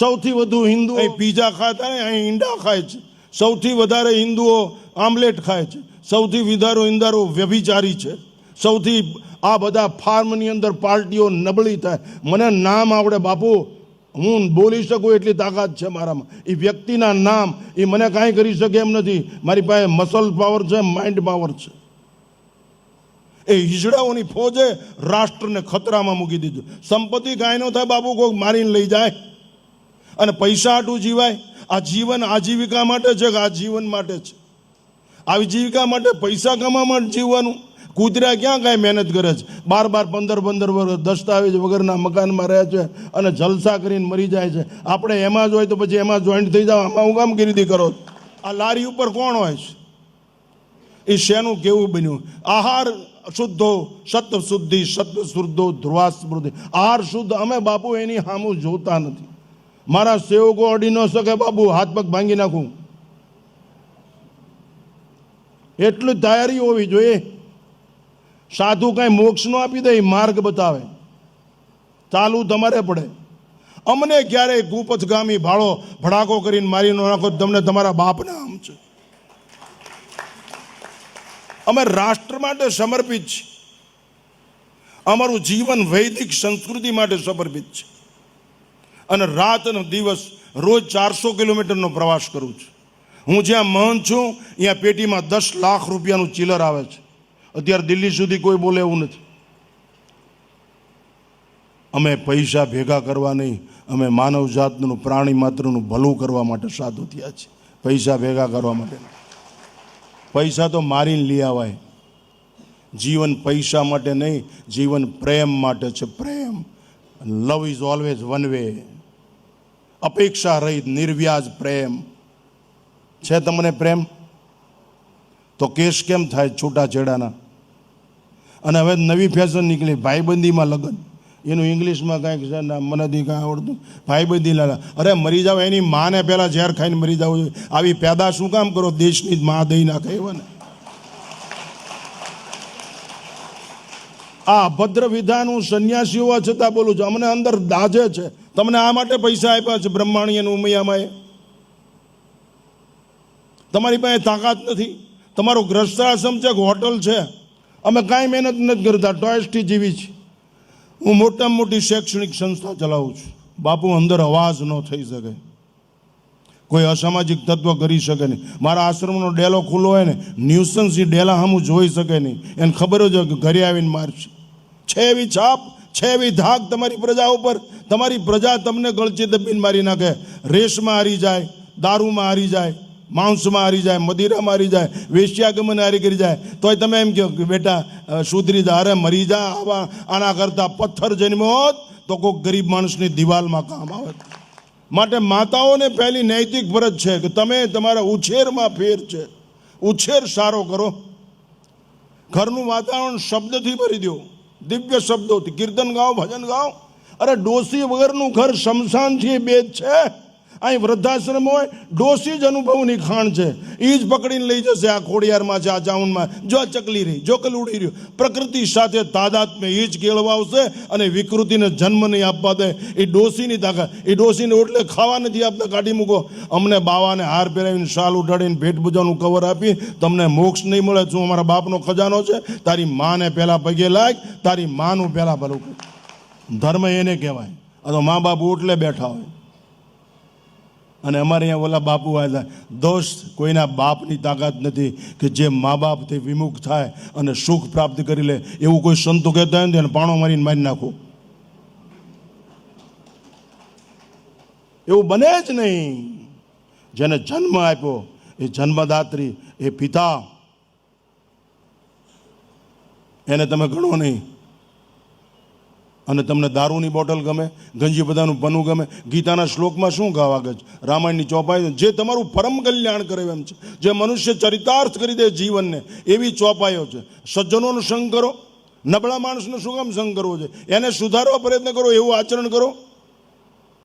સૌથી વધુ હિન્દુઓ પીઝા ખાતા ને અહીં ઈંડા ખાય છે, સૌથી વધારે હિન્દુઓ આમલેટ ખાય છે, સૌથી વધારે હિન્દુઓ વ્યભિચારી છે, સૌથી આ બધા ફાર્મની અંદર પાર્ટીઓ નબળી થાય. મને નામ આવડે બાપુ, હું બોલી શકું એટલી તાકાત છે મારામાં. એ વ્યક્તિના નામ એ મને કાંઈ કરી શકે એમ નથી. મારી પાસે મસલ પાવર છે, માઇન્ડ પાવર છે. એ હિજડાઓની ફોજે રાષ્ટ્રને ખતરામાં મૂકી દીધું. સંપત્તિ કાંઈ ન થાય બાપુ, કોઈક મારીને લઈ જાય. અને પૈસા હાટું જીવાય? આ જીવન આજીવિકા માટે છે કે આ જીવન માટે છે? આજીવિકા માટે પૈસા કમાવા માટે જીવવાનું? કૂતરા ક્યાં કાંઈ મહેનત કરે છે? 12-15 વર્ષ દસ્તાવેજ વગરના મકાનમાં રહે છે અને જલસા કરીને મરી જાય છે. આપણે એમાં જ હોય તો પછી એમાં જોઈન્ટ થઈ જાવ. આમાં હું કામ ગીરીદી કરો? આ લારી ઉપર કોણ હોય છે? એ શેનું કેવું બન્યું? આહાર શુદ્ધો સત્વ શુદ્ધિ, સત્વ શુદ્ધો ધ્રુવા સ્મૃતિ. આહાર શુદ્ધ. અમે બાપુ એની સામું જોતા નથી. મારા સેવકો અડી ન શકે બાપુ, હાથ પગ ભાંગી નાખું. એટલી તૈયારી હોવી જોઈએ. સાધુ કાંઈ મોક્ષ નો આપી દે, માર્ગ બતાવે. ચાલુ તમારે પડે. અમને ક્યારેય કુપથગામી ભાળો ભડાકો કરીને મારી ન નાખો, તમને તમારા બાપના આમ છે. અમે રાષ્ટ્ર માટે સમર્પિત છીએ. અમારું જીવન વૈદિક સંસ્કૃતિ માટે સમર્પિત છે. અને રાત અને દિવસ રોજ 400 કિલોમીટરનો પ્રવાસ કરું છું. હું જ્યાં મહંત છું ત્યાં પેટીમાં 10 લાખ રૂપિયાનું ચિલર આવે છે. અત્યારે દિલ્હી સુધી કોઈ બોલે એવું નથી. અમે પૈસા ભેગા કરવા નહીં, અમે માનવ જાતનું, પ્રાણી માત્રનું ભલું કરવા માટે સાધુ થયા છે. પૈસા ભેગા કરવા માટે. પૈસા તો મારીને લઈ આવાય. જીવન પૈસા માટે નહીં, જીવન પ્રેમ માટે છે. પ્રેમ. Love is always one way. અપેક્ષા રહિત નિર્વ્યાજ પ્રેમ છે. તમને પ્રેમ તો કેસ કેમ થાય છૂટાછેડાના? અને હવે નવી ફેશન નીકળી, ભાઈબંધીમાં લગ્ન. એનું ઇંગ્લિશમાં કાંઈક છે ને, મને દી કાંઈ આવડતું. ભાઈબંધી લાલા. અરે મરી જાવ, એની માને પહેલાં ઝેર ખાઈને મરી જવું જોઈએ. આવી પેદા શું કામ કરો? દેશની જ માં દઈ નાખે એવા ને. આ અભદ્ર વિધાન હું સંન્યાસી હોવા છતાં બોલું છું. અમને અંદર દાજે છે. તમને આ માટે પૈસા આપ્યા છે બ્રહ્માણી અને ઉમૈયામાએ? તમારી પાસે તાકાત નથી. તમારું ગ્રસ્તાશ્રમ છે કે હોટલ છે? અમે કાંઈ મહેનત નથી કરતા, ટોયસ્ટી જીવી છે. હું મોટામાં મોટી શૈક્ષણિક સંસ્થા ચલાવું છું. બાપુ અંદર અવાજ ન થઈ શકે, કોઈ અસામાજિક તત્વ કરી શકે નહીં. મારા આશ્રમનો ડેલો ખુલ્લો હોય ને, ન્યુસન્સ એ ડેલા સામું જોઈ શકે નહીં. એને ખબર જ હોય કે ઘરે આવીને મારશે. છે એવી છાપ, છે એવી ધાક તમારી પ્રજા ઉપર. તમારી પ્રજા તમને ગળચી દબીને મારી નાખે. રેસમાં હારી જાય, દારૂમાં હારી જાય, માંસમાં હારી જાય, મદિરામાં હારી જાય, વેશ્યાગમન હારી કરી જાય. તોય તમે એમ કહો કે બેટા સુધરી જા. અરે મરી જા. આવા આના કરતાં પથ્થર જન્મ્યો હોત તો કોઈક ગરીબ માણસની દિવાલમાં કામ આવે. માટે માતાઓને પહેલી નૈતિક ફરજ છે કે તમે તમારા ઉછેરમાં ફેર છે. ઉછેર સારો કરો. ઘરનું વાતાવરણ શબ્દથી ભરી દો, દિવ્ય શબ્દોથી. કીર્તન ગાઓ, ભજન ગાઓ. અરે ડોસી વગરનું ઘર શમશાનથી બેદ છે. અહીં વૃદ્ધાશ્રમ હોય, ડોસી જ અનુભવની ખાણ છે. એ જ પકડીને લઈ જશે. આ ખોડિયારમાં છે, આ ચાઉનમાં જો આ ચકલી રહી, જો કલ ઉડી રહ્યું. પ્રકૃતિ સાથે તાદાત્મ્ય એ જ કેળવાવશે અને વિકૃતિને જન્મ નહીં આપવા દે. એ ડોસીની તાકાત. એ ડોસીને ઓટલે ખાવા નથી આપતા, કાઢી મૂકો. અમને બાવાને હાર પહેરાવીને, શાલ ઉઠાડીને, ભેટ પૂજાનું કવર આપી તમને મોક્ષ નહીં મળે. શું અમારા બાપનો ખજાનો છે? તારી માને પહેલાં પગે લાગ, તારી માનું પહેલાં ભલું કર. ધર્મ એને કહેવાય. આ તો મા બાપ ઓટલે બેઠા હોય. અને અમારે અહીંયા ઓલા બાપુ આવ્યા. દોસ્ત, કોઈના બાપની તાકાત નથી કે જે મા બાપથી વિમુખ થાય અને સુખ પ્રાપ્ત કરી લે. એવું કોઈ સંતો કહેતા હોય ને એને પાણો મારીને મારી નાખો. એવું બને જ નહીં. જેને જન્મ આપ્યો એ જન્મદાત્રી, એ પિતા, એને તમે ગણો નહીં. અને તમને દારૂની બોટલ ગમે, ગંજી બધાનું પનું ગમે. ગીતાના શ્લોકમાં શું ગાવા છે? રામાયણની ચોપાઈ. જે તમારું પરમ કલ્યાણ કરે એમ છે, જે મનુષ્ય ચરિતાર્થ કરી દે જીવનને, એવી ચોપાઈઓ છે. સજ્જનોનો સંગ કરો. નબળા માણસનો શું કામ સંગ કરવો છે? એને સુધારવા પ્રયત્ન કરો, એવું આચરણ કરો.